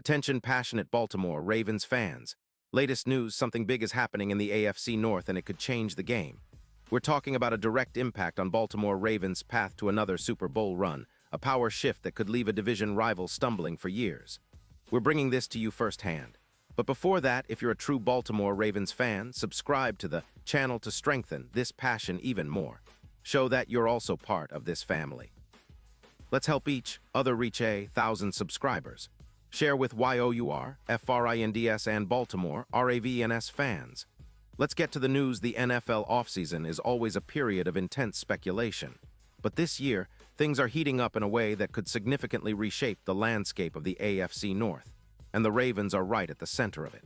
Attention passionate Baltimore Ravens fans. Latest news, something big is happening in the AFC North and it could change the game. We're talking about a direct impact on Baltimore Ravens' path to another Super Bowl run, a power shift that could leave a division rival stumbling for years. We're bringing this to you firsthand. But before that, if you're a true Baltimore Ravens fan, subscribe to the channel to strengthen this passion even more. Show that you're also part of this family. Let's help each other reach 1,000 subscribers. Share with YOUR, FRINDS and Baltimore, RAVENS fans. Let's get to the news. The NFL offseason is always a period of intense speculation. But this year, things are heating up in a way that could significantly reshape the landscape of the AFC North, and the Ravens are right at the center of it.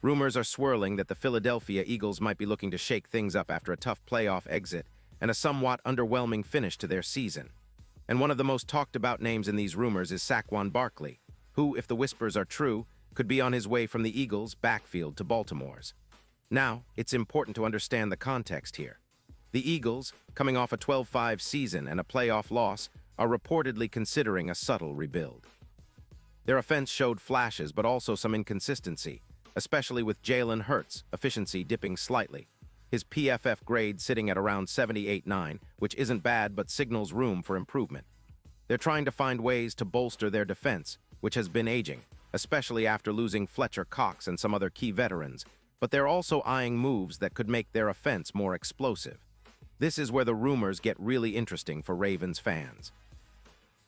Rumors are swirling that the Philadelphia Eagles might be looking to shake things up after a tough playoff exit and a somewhat underwhelming finish to their season. And one of the most talked about names in these rumors is Saquon Barkley, who, if the whispers are true, could be on his way from the Eagles' backfield to Baltimore's. Now, it's important to understand the context here. The Eagles, coming off a 12-5 season and a playoff loss, are reportedly considering a subtle rebuild. Their offense showed flashes but also some inconsistency, especially with Jalen Hurts' efficiency dipping slightly. His PFF grade sitting at around 78.9, which isn't bad but signals room for improvement. They're trying to find ways to bolster their defense, which has been aging, especially after losing Fletcher Cox and some other key veterans, but they're also eyeing moves that could make their offense more explosive. This is where the rumors get really interesting for Ravens fans.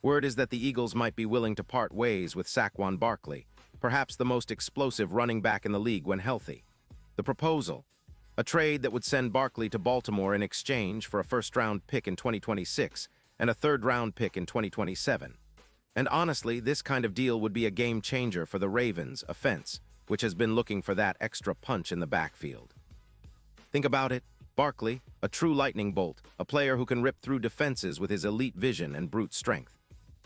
Word is that the Eagles might be willing to part ways with Saquon Barkley, perhaps the most explosive running back in the league when healthy. The proposal: a trade that would send Barkley to Baltimore in exchange for a first-round pick in 2026 and a third-round pick in 2027. And honestly, this kind of deal would be a game-changer for the Ravens' offense, which has been looking for that extra punch in the backfield. Think about it. Barkley, a true lightning bolt, a player who can rip through defenses with his elite vision and brute strength.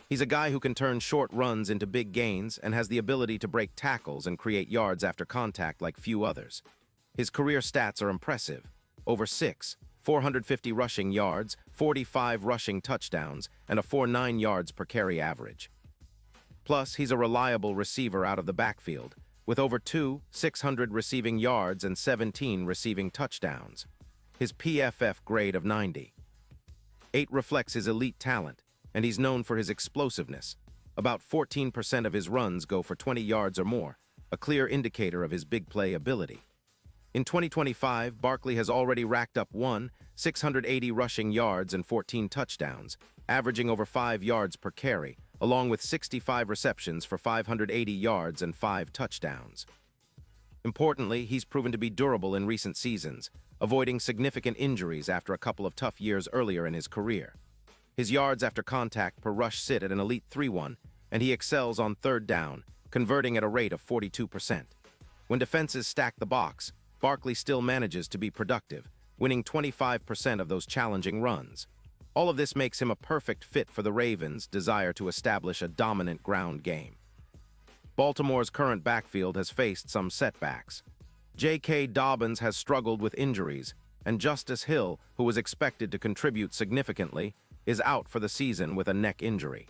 He's a guy who can turn short runs into big gains and has the ability to break tackles and create yards after contact like few others. His career stats are impressive. Over 450 rushing yards, 45 rushing touchdowns, and a 4.9 yards per carry average. Plus, he's a reliable receiver out of the backfield, with over 600 receiving yards and 17 receiving touchdowns. His PFF grade of 90.8 reflects his elite talent, and he's known for his explosiveness. About 14% of his runs go for 20 yards or more, a clear indicator of his big play ability. In 2025, Barkley has already racked up 680 rushing yards and 14 touchdowns, averaging over 5 yards per carry, along with 65 receptions for 580 yards and 5 touchdowns. Importantly, he's proven to be durable in recent seasons, avoiding significant injuries after a couple of tough years earlier in his career. His yards after contact per rush sit at an elite 3.1, and he excels on third down, converting at a rate of 42%. When defenses stack the box, Barkley still manages to be productive, winning 25% of those challenging runs. All of this makes him a perfect fit for the Ravens' desire to establish a dominant ground game. Baltimore's current backfield has faced some setbacks. J.K. Dobbins has struggled with injuries, and Justice Hill, who was expected to contribute significantly, is out for the season with a neck injury.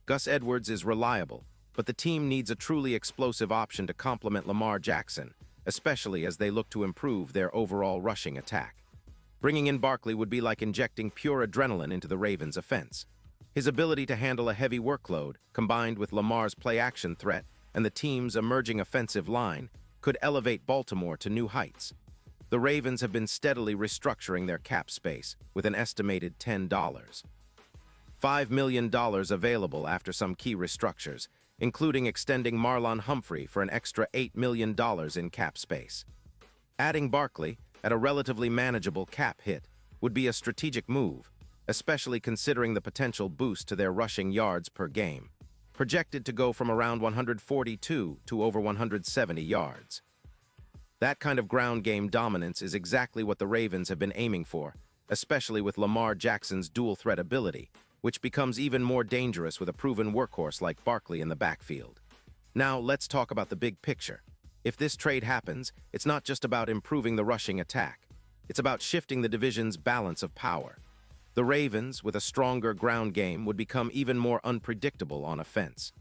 Gus Edwards is reliable, but the team needs a truly explosive option to complement Lamar Jackson, especially as they look to improve their overall rushing attack. Bringing in Barkley would be like injecting pure adrenaline into the Ravens' offense. His ability to handle a heavy workload, combined with Lamar's play-action threat and the team's emerging offensive line, could elevate Baltimore to new heights. The Ravens have been steadily restructuring their cap space, with an estimated $5 million available after some key restructures, including extending Marlon Humphrey for an extra $8 million in cap space. Adding Barkley, at a relatively manageable cap hit, would be a strategic move, especially considering the potential boost to their rushing yards per game, projected to go from around 142 to over 170 yards. That kind of ground game dominance is exactly what the Ravens have been aiming for, especially with Lamar Jackson's dual-threat ability, which becomes even more dangerous with a proven workhorse like Barkley in the backfield. Now, let's talk about the big picture. If this trade happens, it's not just about improving the rushing attack. It's about shifting the division's balance of power. The Ravens, with a stronger ground game, would become even more unpredictable on offense.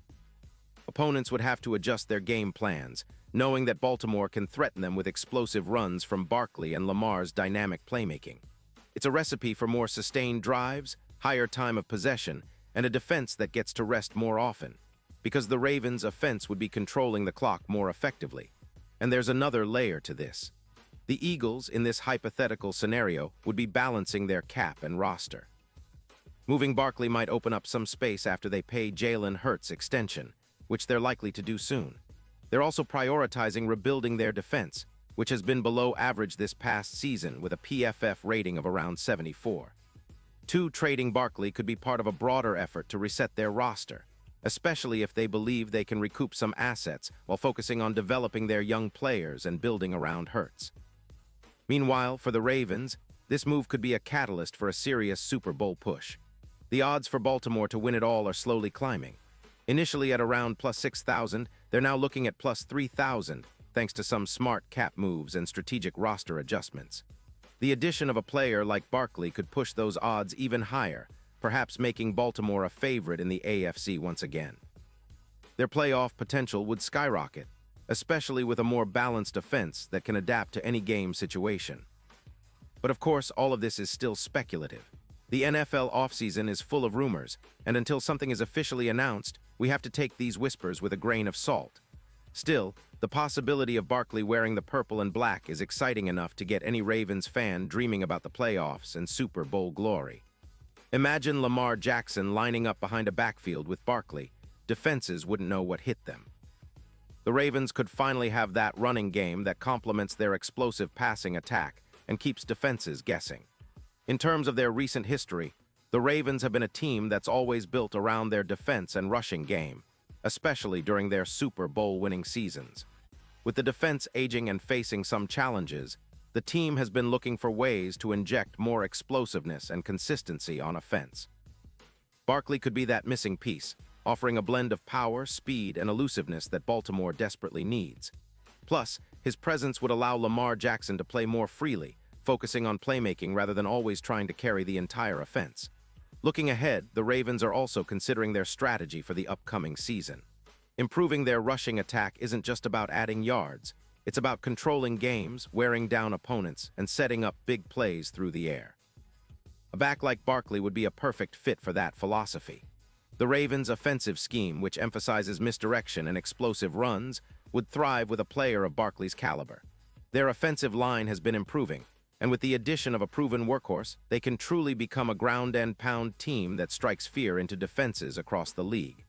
A Opponents would have to adjust their game plans, knowing that Baltimore can threaten them with explosive runs from Barkley and Lamar's dynamic playmaking. It's a recipe for more sustained drives, higher time of possession, and a defense that gets to rest more often, because the Ravens' offense would be controlling the clock more effectively. And there's another layer to this. The Eagles, in this hypothetical scenario, would be balancing their cap and roster. Moving Barkley might open up some space after they pay Jalen Hurts' extension, which they're likely to do soon. They're also prioritizing rebuilding their defense, which has been below average this past season with a PFF rating of around 74. Trading Barkley could be part of a broader effort to reset their roster, especially if they believe they can recoup some assets while focusing on developing their young players and building around Hurts. Meanwhile, for the Ravens, this move could be a catalyst for a serious Super Bowl push. The odds for Baltimore to win it all are slowly climbing. Initially at around plus 6,000, they're now looking at plus 3,000, thanks to some smart cap moves and strategic roster adjustments. The addition of a player like Barkley could push those odds even higher, perhaps making Baltimore a favorite in the AFC once again. Their playoff potential would skyrocket, especially with a more balanced offense that can adapt to any game situation. But of course, all of this is still speculative. The NFL offseason is full of rumors, and until something is officially announced, we have to take these whispers with a grain of salt. Still, the possibility of Barkley wearing the purple and black is exciting enough to get any Ravens fan dreaming about the playoffs and Super Bowl glory. Imagine Lamar Jackson lining up behind a backfield with Barkley. Defenses wouldn't know what hit them. The Ravens could finally have that running game that complements their explosive passing attack and keeps defenses guessing. In terms of their recent history, the Ravens have been a team that's always built around their defense and rushing game, especially during their Super Bowl-winning seasons. With the defense aging and facing some challenges, the team has been looking for ways to inject more explosiveness and consistency on offense. Barkley could be that missing piece, offering a blend of power, speed, and elusiveness that Baltimore desperately needs. Plus, his presence would allow Lamar Jackson to play more freely, focusing on playmaking rather than always trying to carry the entire offense. Looking ahead, the Ravens are also considering their strategy for the upcoming season. Improving their rushing attack isn't just about adding yards. It's about controlling games, wearing down opponents, and setting up big plays through the air. A back like Barkley would be a perfect fit for that philosophy. The Ravens' offensive scheme, which emphasizes misdirection and explosive runs, would thrive with a player of Barkley's caliber. Their offensive line has been improving, and with the addition of a proven workhorse, they can truly become a ground-and-pound team that strikes fear into defenses across the league.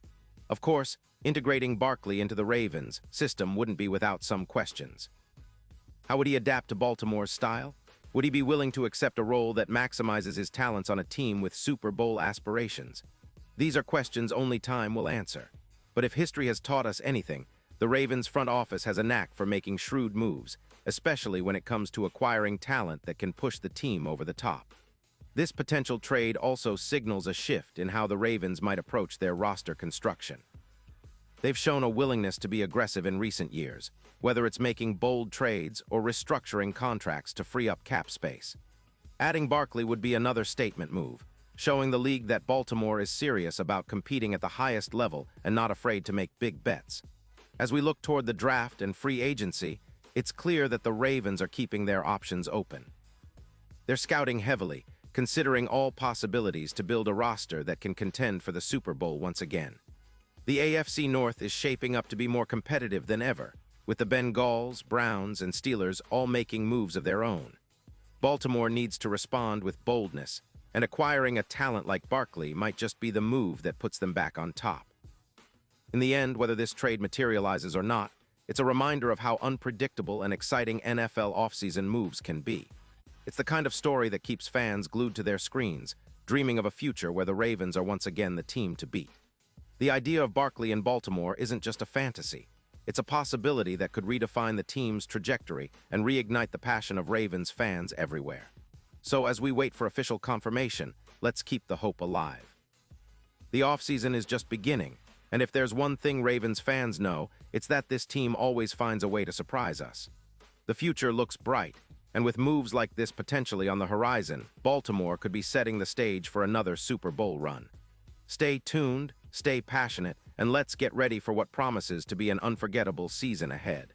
Of course, integrating Barkley into the Ravens' system wouldn't be without some questions. How would he adapt to Baltimore's style? Would he be willing to accept a role that maximizes his talents on a team with Super Bowl aspirations? These are questions only time will answer. But if history has taught us anything, the Ravens' front office has a knack for making shrewd moves, especially when it comes to acquiring talent that can push the team over the top. This potential trade also signals a shift in how the Ravens might approach their roster construction. They've shown a willingness to be aggressive in recent years, whether it's making bold trades or restructuring contracts to free up cap space. Adding Barkley would be another statement move, showing the league that Baltimore is serious about competing at the highest level and not afraid to make big bets. As we look toward the draft and free agency, it's clear that the Ravens are keeping their options open. They're scouting heavily, considering all possibilities to build a roster that can contend for the Super Bowl once again. The AFC North is shaping up to be more competitive than ever, with the Bengals, Browns, and Steelers all making moves of their own. Baltimore needs to respond with boldness, and acquiring a talent like Barkley might just be the move that puts them back on top. In the end, whether this trade materializes or not, it's a reminder of how unpredictable and exciting NFL offseason moves can be. It's the kind of story that keeps fans glued to their screens, dreaming of a future where the Ravens are once again the team to beat. The idea of Barkley in Baltimore isn't just a fantasy. It's a possibility that could redefine the team's trajectory and reignite the passion of Ravens fans everywhere. So as we wait for official confirmation, let's keep the hope alive. The offseason is just beginning, and if there's one thing Ravens fans know, it's that this team always finds a way to surprise us. The future looks bright, and with moves like this potentially on the horizon, Baltimore could be setting the stage for another Super Bowl run. Stay tuned, stay passionate, and let's get ready for what promises to be an unforgettable season ahead.